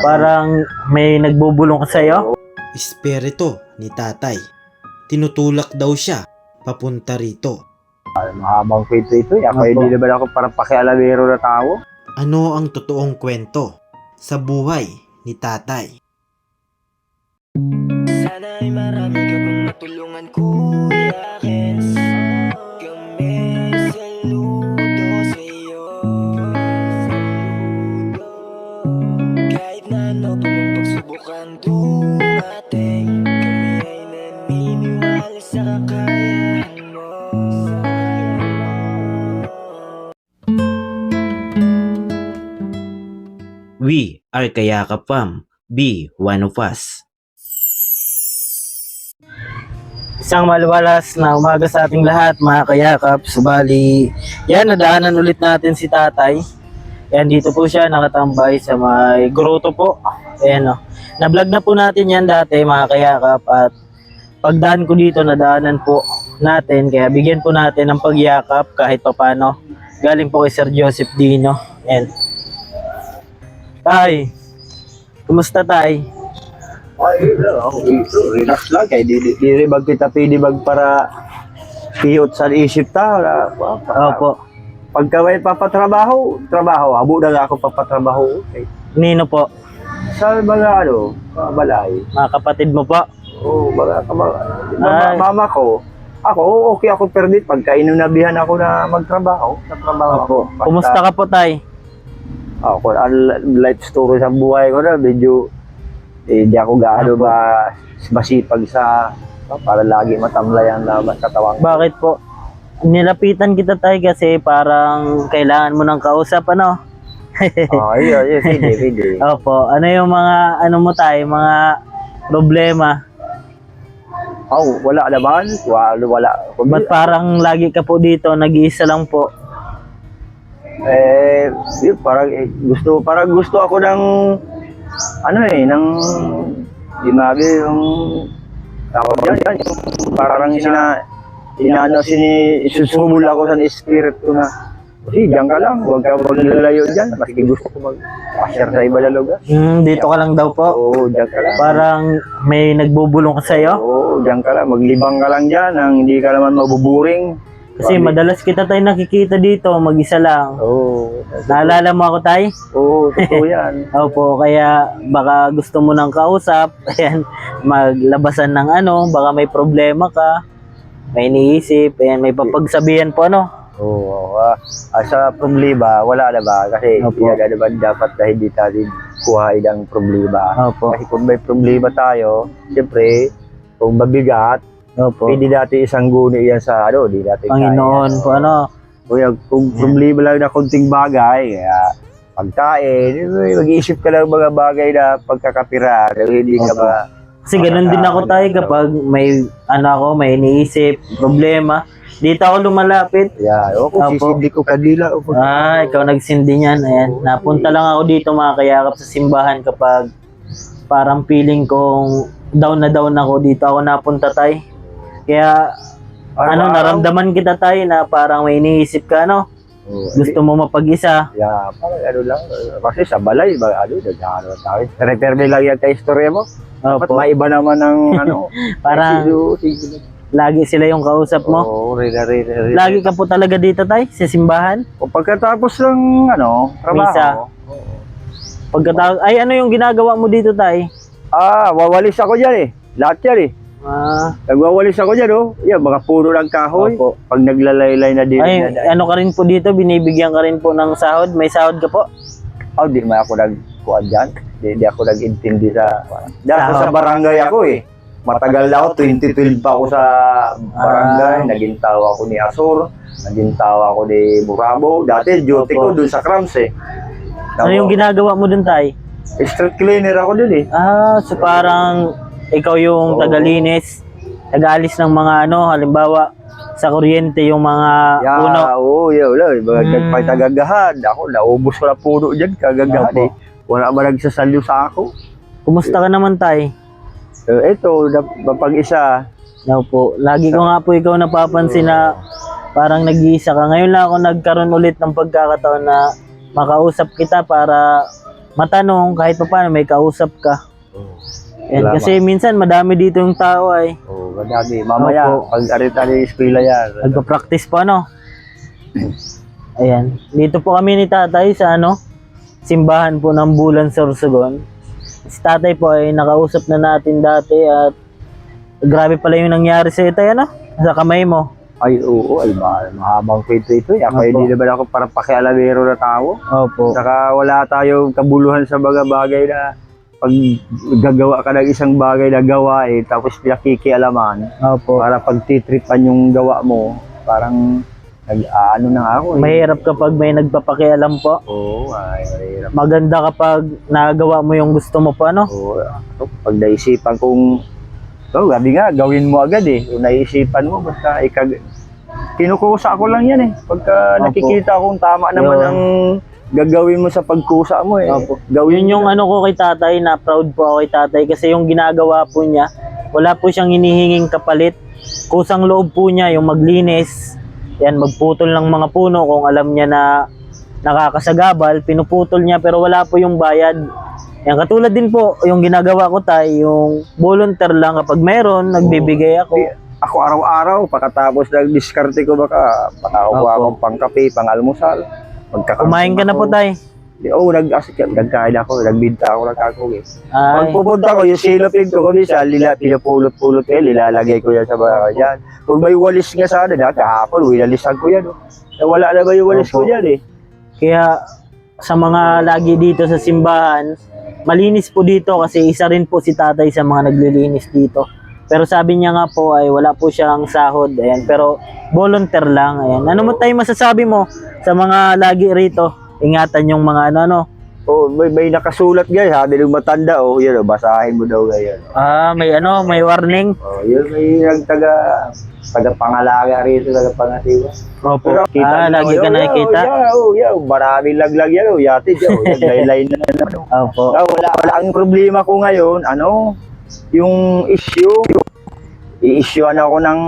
Parang may nagbubulong ka sa'yo? Espiritu ni tatay. Tinutulak daw siya papunta rito. Mahabang kwento ito. Ako Opo. hindi naman ako parang pakialamero na tao. Ano ang totoong kwento sa buhay ni tatay? Sana ay marami ka pang matulungan, Kuya Kens. Kami saludo sa iyo. Kahit na ano pang pagsubukang dumating, kami ay naniniwala sa kakayahan mo. We are Kayakap Fam. Be one of us. Isang maluwalas na umaga sa ating lahat, mga kayakap. Subali, yan, nadaanan ulit natin si tatay. Yan, dito po siya nakatambay sa may grotto po. Ayan, na-vlog na po natin yan dati, mga kayakap. At pagdaan ko dito, nadaanan po natin. Kaya bigyan po natin ng pagyakap kahit papano. Galing po kay Sir Joseph Dino. Ayan. Tay, kumusta tay? Ay, relax lang. Kaya di bag kita pwede bag para piyot sa isip ta. Opo. Pagka may papatrabaho, abo na ako papatrabaho. Okay. Nino po? Sa mga balay. Mga kapatid mo po? Oo, Ay. mama ko. Ako, okay ako permit. Pagka inunabihan ako na magtrabaho, sa trabaho ako. Basta- Kumusta ka po tay? Ako, ang life story sa buhay ko na, medyo di ako gaano ba masipag sa para lagi matamlay ang katawang. Bakit po? Nilapitan kita tay kasi parang kailangan mo ng kausap, ano? Ayun, pwede. Opo, ano yung mga, ano mo tay, mga problema? Wala naman. Wala. Ba't parang lagi ka po dito, nag-iisa lang po? Yun, parang gusto ako ng ng dimabi yung yan, yung parang isusumul ako sa spirit ko na diyan ka lang, huwag ka maglalayo dyan, maski gusto ko mag-share sa iba na lugar. Dito ka lang daw po? Oo, diyan ka lang. Parang may nagbubulong ka sa'yo? Oo, diyan ka lang, maglibang ka lang dyan, hindi ka naman mabuburing. Kasi madalas kita tayo nakikita dito, mag-isa lang. Oo. Naalala mo ako tay? Oo, totoo yan. Opo, kaya baka gusto mo ng kausap, ayan, maglabasan ng ano, baka may problema ka, may iniisip, ayan, may papagsabihan po, ano? Oo, sa problema, wala na ba? Kasi Opo. yan naman dapat na hindi natin kuhain ang problema. Opo, Kasi kung may problema tayo, siyempre, kung mabigat, opo. pwede natin isang guni yan sa di natin Panginoon po, ano? Kung problema lang na konting bagay, pagkain, mag-iisip ka lang mga bagay na pagkakapira, hindi ka ba... Kasi ganun din ako tayo kapag may, may iniisip, problema. Dito ako lumalapit. Yeah, kung Opo. sisindi ko kanila. Ikaw nagsindi niyan. Ayan. Napunta lang ako dito mga kayakap sa simbahan kapag parang feeling kong down na down ako dito ako napunta tay. Kaya naramdaman kita tay na parang may iniisip ka, no? Gusto mo mapag-isa. Yeah, parang lang. Kasi sa balay, naghahanap tayo. Reperme lang yan kay istorya mo. Dapat Opo. maiba naman ng Parang lagi sila yung kausap mo. Oo, Lagi ka po talaga dito tay sa simbahan? O pagkatapos ng trabaho. Pagkatapos, ano yung ginagawa mo dito tay? Wawalis ako dyan eh. Lahat yan eh. Nagwawalis ako dyan Yan, mga puro ng kahoy. Opo. Pag naglalaylay na din. Ano ka rin po dito? Binibigyan ka rin po ng sahod? May sahod ka po? Di man ako nagkuhan dyan. Di ako nag-intindi sa... Dati Sahod. sa barangay ako eh. Matagal na ako, 2012 pa ako sa barangay. Naging tawa ako ni Asur. Naging tawa ako ni Burabo. Dati duty ko dun sa Krams eh. Ano yung ginagawa mo dun tay? Street cleaner ako dun eh. So parang ikaw yung tagalinis, tagaalis ng mga halimbawa sa kuryente yung mga puno. Wala. Nagpatagagahan. Ako, naubos ko na puno dyan, kagagahan eh. Wala ba nagsasalyo sa ako? Kumusta ka naman tay? Ito, mapag-isa. Opo. Lagi ko nga po ikaw napapansin na parang nag-iisa ka. Ngayon lang ako nagkaroon ulit ng pagkakataon na makausap kita para matanong kahit pa paano may kausap ka. Yan, Salamat. kasi minsan madami dito yung tao ay Oo, madami. Mamaya, Opo. pag arita ni eskwela yan. nagpa-practice pa no. Ayan, dito po kami ni tatay sa simbahan po ng Bulan Sorsogon. Si tatay po ay nakausap na natin dati at grabe pala yung nangyari sa tayo sa kamay mo. Ay, oo, ay mahabang kwento ito. Ako Opo. hindi naman ako parang pakialamero na tao. Opo. Saka wala tayong kabuluhan sa mga bagay na pag gagawa ka ng isang bagay na gawain tapos pinakikialaman Opo. para pagtitripan yung gawa mo, parang nag-ano na ako. Mahirap kapag may nagpapakialam po. Oo, ay mahirap. Maganda kapag nagawa mo yung gusto mo po Oo, pag naisipan kong, gabi nga, gawin mo agad eh. Kung naisipan mo, basta kinukusa ko lang yan eh. Pagka Opo. nakikita kong tama naman Yun. ang gagawin mo sa pagkusa mo eh. Opo. Gawin Yun yung ko kay tatay, na proud po ako kay tatay kasi yung ginagawa po niya, wala po siyang hinihinging kapalit. Kusang loob po niya yung maglinis, yan, magputol ng mga puno kung alam niya na nakakasagabal, pinuputol niya pero wala po yung bayad. Yan, katulad din po yung ginagawa ko tay, yung volunteer lang kapag meron, nagbibigay ako. Ako araw-araw, pagkatapos ng diskarte ko baka makakuha Opo. akong pangkape, pang-almusal. Kumain ka na po tay. Oo, nagkain ako, nagbinta ako ng kakog eh. Ay, Pag pupunta ko, yung silopin ko kung minsan, pinapulot-pulot ko yan, nilalagay ko yan sa mga yan. Kung may walis nga sana, kahapon, winalisan ko yan. Oh. Wala na ba yung walis ko Opo. yan eh. kaya sa mga lagi dito sa simbahan, malinis po dito kasi isa rin po si tatay sa mga naglilinis dito. Pero sabi niya nga po ay wala po siyang sahod, ayan, pero volunteer lang, ayan. Ano mo tayo masasabi mo sa mga lagi rito? Ingatan yung mga Oh, may nakasulat guys, sabi ng matanda, oh, yun, oh, basahin mo daw ngayon. may warning. Oh, yun, may taga-pangalaga rito, taga-pangasiwa. Opo. Kita niyo, Lagi ka nakikita. Maraming laglag yan, oh, yatid, oh, line na naman. Oh. Opo. Wala ang problema ko ngayon, yung i-issuean ako ng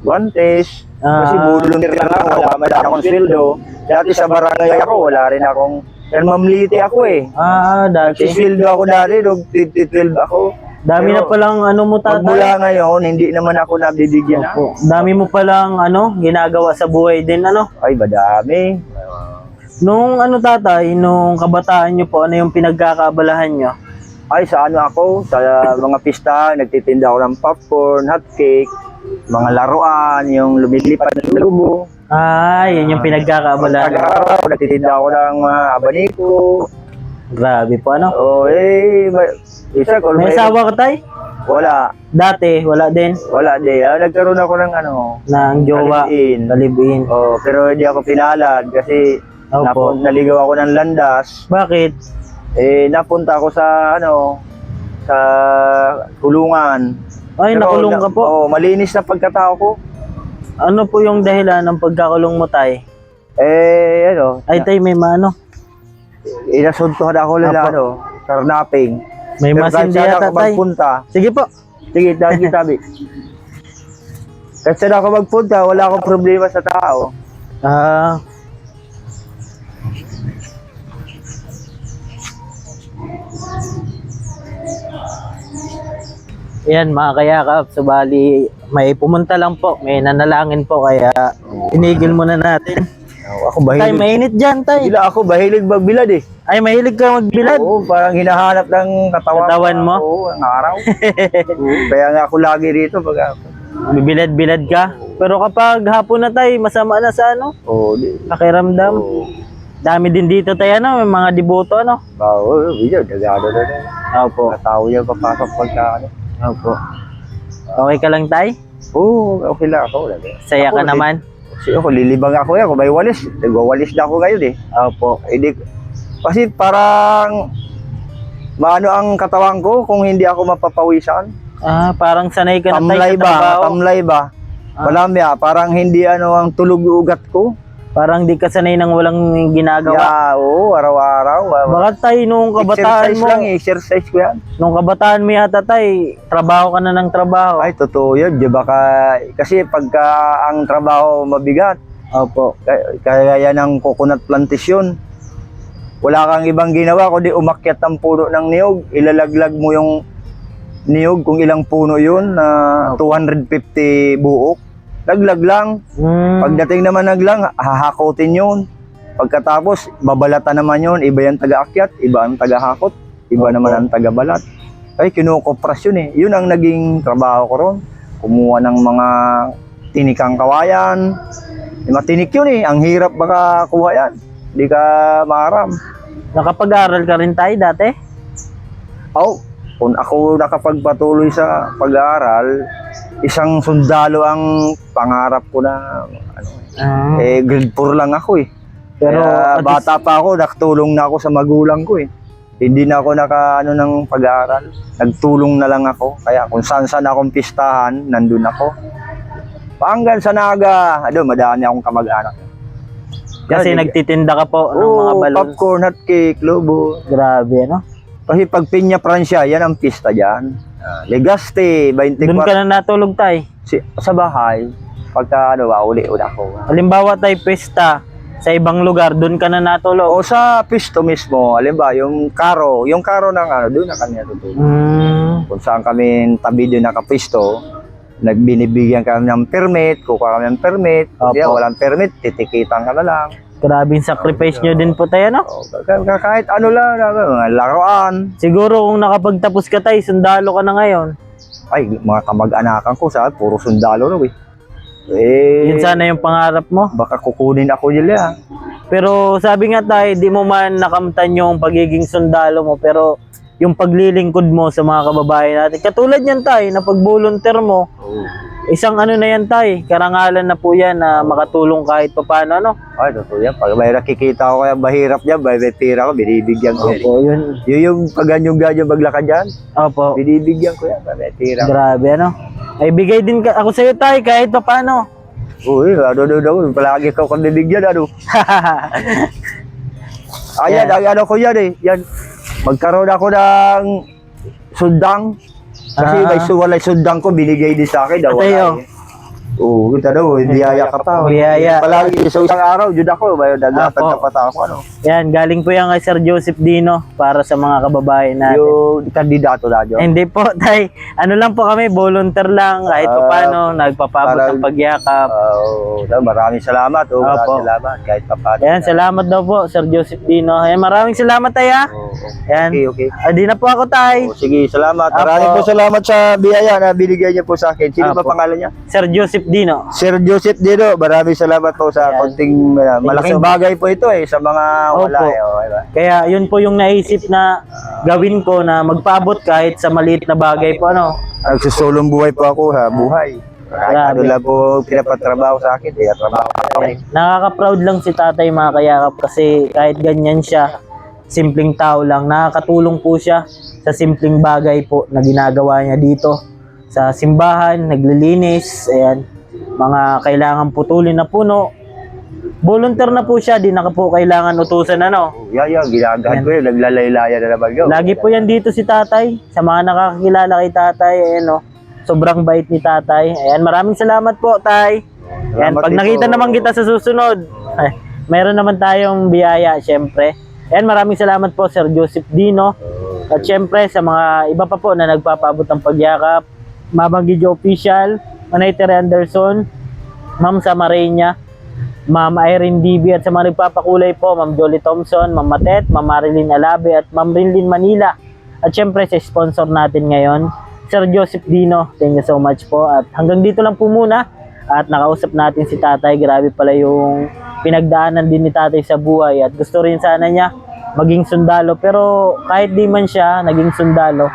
guantes, kasi volunteer lang ako, wala man akong sweldo. Dati sa barangay ako, wala rin akong, mamliti ako eh. Dati. Nagsisweldo ako dati, 12 ako. Dami Pero, na palang mo Pag tatay. mula ngayon, hindi naman ako nabibigyan na. Opo. Dami mo palang ginagawa sa buhay din Ay, madami. Nung tatay, nung kabataan nyo po, ano yung pinagkakaabalahan nyo? Ay, sa ako, sa mga pista, nagtitinda ako ng popcorn, hotcake, mga laruan, yung lumilipad na lubo. Yun yung pinagkakaabalahan. Nag-araw, nagtitinda ako ng mga abaniko. Grabe po, Isa ko, May asawa ka, tay? Wala, Dati, wala din. wala din. Nagkaroon ako ng Ng jowa. Kalibin. Kalibin. Oh, pero hindi ako pinalad kasi Opo. naligaw ako ng landas. Bakit? Napunta ako sa sa kulungan. Ay, Pero nakulong ka po. Malinis na pagkatao ko. Ano po yung dahilan ng pagkakulong mo, tay? Ay, tay, may Inasuntuhan ako nila, Apo. karnaping. May Pero kahit masindi saan yata, ako tay. magpunta, Sige po. sige, dahil sabi. Kahit saan ako magpunta, wala akong problema sa tao. Yan, mga kayakap. So, bali, may pumunta lang po. May nanalangin po, kaya tinigil muna natin. Ako Tay, bahilig. mainit dyan, tay. Ako bahilig magbilad eh. Ay, mahilig ka magbilad. Oo, parang hinahanap ng Katawan mo? Oo, ang araw. Oo, kaya nga ako lagi rito pag ako. Bibilad-bilad ka. Pero kapag hapon na, tay, masama na sa Oo, pakiramdam. Oo. Dami din dito, tay, may mga deboto, Oo, video, dagado na. Opo. Tao yan papasok pagka Opo. Okay ka lang, tay? Oo, okay lang ako. Saya ka Ako, naman? Ako, lilibang ako yan. Kung may walis, nagwawalis na ako ngayon eh. Opo. Kasi parang maano ang katawan ko kung hindi ako mapapawisan. Parang sanay ka na, tay, Tamlay sa ba? trabaho. Tamlay ba? Malami parang hindi ang tulog yung ugat ko. Parang di ka sanay ng walang ginagawa. Yeah, oo, araw-araw. Baka, tay, nung kabataan Exercise mo, lang, exercise ko yan. nung kabataan mo yata, tay, trabaho ka na ng trabaho. Ay, totoo yun. Di ba kasi pagka ang trabaho mabigat, Opo. kaya yan ang coconut plantation. wala kang ibang ginawa kundi umakyat ng puno ng niyog. Ilalaglag mo yung niyog kung ilang puno yun na 250 buok. Laglag lang. Pagdating naman naglang, hahakotin yun. Pagkatapos, babalatan naman yun. Iba yung taga-akyat, iba ang taga-hakot, iba naman ang taga-balat. Ay, kinukopras yun eh. Yun ang naging trabaho ko ron. Kumuha ng mga tinikang kawayan. Matinik yun eh. Ang hirap baka kuha yan. Hindi ka maaram. Nakapag-aral ka rin tayo dati? Oh, kung ako nakapagpatuloy sa pag-aaral, isang sundalo ang pangarap ko na grade 4 lang ako eh. Pero Kaya at bata pa ako, nakatulong na ako sa magulang ko eh. Hindi na ako ng pag-aaral. Nagtulong na lang ako. Kaya kung saan akong pistahan, nandun ako. Hanggang sa Naga, madami akong kamag-anak. kasi Yan, nagtitinda ka po ng mga Oo, balloons. popcorn, hot cake, lobo. Grabe, no? Kasi pag Piña Francia, yan ang pista dyan. Legaste, 24. Doon ka na natulog tay. Sa bahay, pagka uli ako. Halimbawa tay pesta sa ibang lugar, doon ka na natulog. O sa pisto mismo, halimbawa, yung karo ng doon na kami natutulog. Kung saan kami tabi doon nakapisto, nagbinibigyan kami ng permit, kukuha kami ng permit. Kung Opo. walang permit, titikitan ka na lang. Grabing sacrifice nyo din po tayo, no? O, kahit ano lang, mga laruan. Siguro kung nakapagtapos ka tayo, sundalo ka na ngayon. Ay, mga kamag-anakan ko, puro sundalo raw eh. Yun sana yung pangarap mo. Baka kukunin ako nila. Pero sabi nga tayo, di mo man nakamtan yung pagiging sundalo mo, pero yung paglilingkod mo sa mga kababayan natin. Katulad yan tayo, na pag-volunteer mo, isang ano na yan tayo, karangalan na po yan na makatulong kahit papaano, ano? Ay, totoo yan. Pag may nakikita ko kaya mahirap niya, may tira ko, binibigyan ko yan. Opo, yun. Yun yung pag ganyan maglakad dyan, Opo, binibigyan ko yan, may tira ko. grabe, ano? Ay, bigay din ka, ako sa'yo tayo kahit papaano. Uy, palagi ko kung bibigyan, Ayan, ang ko yan eh. Yan, magkaroon ako ng sundang. Kasi may sundang ko, binigay din sa akin. Tayo. Oo, kita daw, biyaya ka pa. Biyaya. Palagi sa isang araw, yun ako, may nagtatanda pa ako, Yan, galing po yan kay Sir Joseph Dino para sa mga kababayan natin. Yung kandidato na dyan. Hindi po, tay. Ano lang po kami, volunteer lang, kahit paano, nagpapabot ng pagyakap. Maraming salamat. Opo. Maraming salamat. Kahit paano. Ayan, salamat daw po, Sir Joseph Dino. Ayan, maraming salamat, tay, ha? Ayan. Okay. Di na po ako, tay. Sige, salamat. Opo. Maraming po salamat sa biyaya na binigay niyo po sa akin. Sino ba Opo. pangalan niya? Sir Joseph Dino. Sir Joseph Dino. Maraming salamat po sa Ayan. konting malaking so much. bagay po ito sa mga wala. Opo. Diba? Kaya yun po yung naisip na gawin ko na magpaabot kahit sa maliit na bagay po, ano? Nagsusulong buhay po ako sa buhay. Kahit Grabe. ano lang po pinapatrabaho sa akin. Trabaho ko rin. Nakaka-proud lang si tatay, mga kayakap, kasi kahit ganyan siya, simpleng tao lang, nakakatulong po siya sa simpleng bagay po na ginagawa niya dito sa simbahan, naglilinis, ayan, mga kailangan putulin na puno. Volunteer na po siya, di na po kailangan utusan, ano. Yan, ginagahan ko yun. Naglalaylaya na naman yun. Lagi po yan dito si tatay, sa mga nakakakilala kay tatay, ayan, no. Sobrang bait ni tatay. Ayan, maraming salamat po, tay. Ayan, Salamat pag din nakita po. naman kita sa susunod, mayroon naman tayong biyaya, syempre. Ayan, maraming salamat po, Sir Joseph Dino. At syempre, sa mga iba pa po na nagpapaabot ng pagyakap, Mamang Gidyo Official, Manay Tere Anderson, Ma'am Samarenya, Ma'am Irene DB, at sa mga nagpapakulay po, Ma'am Jolie Thompson, Ma'am Matet, Ma'am Marilyn Alabe, at Ma'am Rinlin Manila. At syempre, sa sponsor natin ngayon, Sir Joseph Dino, thank you so much po. At hanggang dito lang po muna. At nakausap natin si tatay. Grabe pala yung pinagdaanan din ni tatay sa buhay. At gusto rin sana niya maging sundalo. Pero kahit di man siya naging sundalo,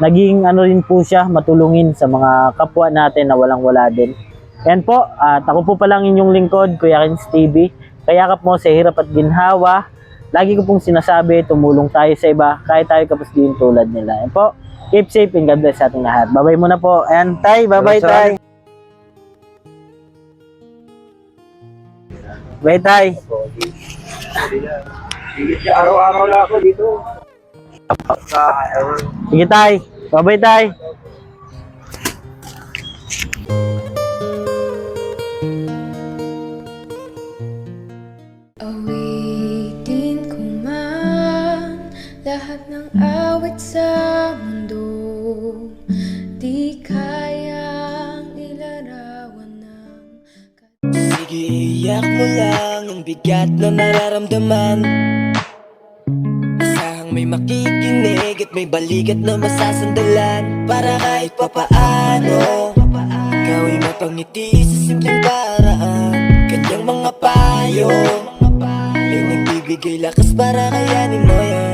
naging ano rin po siya, matulungin sa mga kapwa natin na walang-wala din. Yan po. At ako po palang inyong lingkod, Kuya Kins TV. Kayakap mo sa hirap at ginhawa. Lagi ko pong sinasabi, tumulong tayo sa iba. Kahit tayo kapos din tulad nila. Yan po. Keep safe and God bless sa ating lahat. Bye-bye muna po. Ayan, tay. Bye-bye, tay. Bye, tay. Araw-araw lang ako dito. Sige, tay. Bye-bye, tay. Awitin ko man Tiyak mo lang ang bigat na nararamdaman. Asahang may makikinig at may balikat na masasandalan. Para kahit papaano ikaw ay mapangiti sa simpleng paraan. Kanyang mga payo ay nagbibigay lakas para kayanin mo yan.